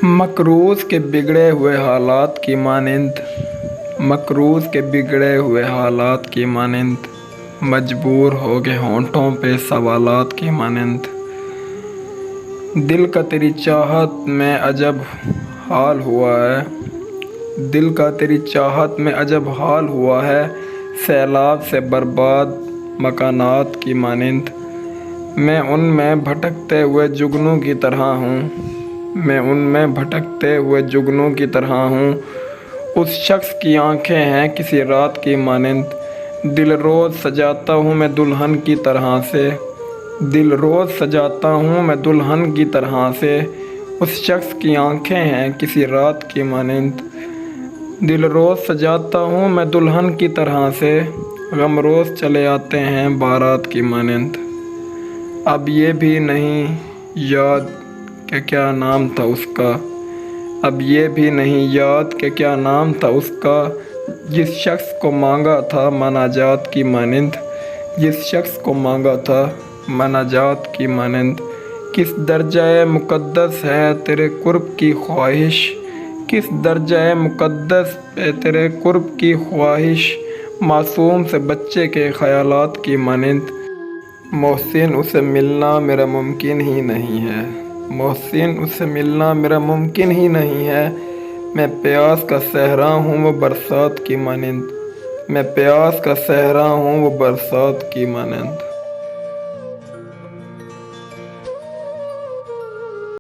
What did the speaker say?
مقروض کے بگڑے ہوئے حالات کی مانند، مقروض کے بگڑے ہوئے حالات کی مانند، مجبور ہو گئے ہونٹوں پہ سوالات کی مانند۔ دل کا تیری چاہت میں عجب حال ہوا ہے، دل کا تیری چاہت میں عجب حال ہوا ہے، سیلاب سے برباد مکانات کی مانند۔ میں ان میں بھٹکتے ہوئے جگنوں کی طرح ہوں، میں ان میں بھٹکتے ہوئے جگنوں کی طرح ہوں۔ اس شخص کی آنکھیں ہیں کسی رات کی مانند، دل روز سجاتا ہوں میں دلہن کی طرح سے، دل روز سجاتا ہوں میں دلہن کی طرح سے۔ اس شخص کی آنکھیں ہیں کسی رات کی مانند، دل روز سجاتا ہوں میں دلہن کی طرح سے، غم روز چلے آتے ہیں بارات کی مانند۔ اب یہ بھی نہیں یاد کہ کیا نام تھا اس کا، اب یہ بھی نہیں یاد کہ کیا نام تھا اس کا، جس شخص کو مانگا تھا مناجات کی مانند، جس شخص کو مانگا تھا مناجات کی مانند۔ کس درجۂ مقدس ہے تیرے قرب کی خواہش، کس درجۂ مقدس ہے تیرے قرب کی خواہش، معصوم سے بچے کے خیالات کی مانند۔ محسن اسے ملنا میرا ممکن ہی نہیں ہے، محسن اسے ملنا میرا ممکن ہی نہیں ہے، میں پیاس کا صحرا ہوں وہ برسات کی مانند، میں پیاس کا صحرا ہوں وہ برسات کی مانند۔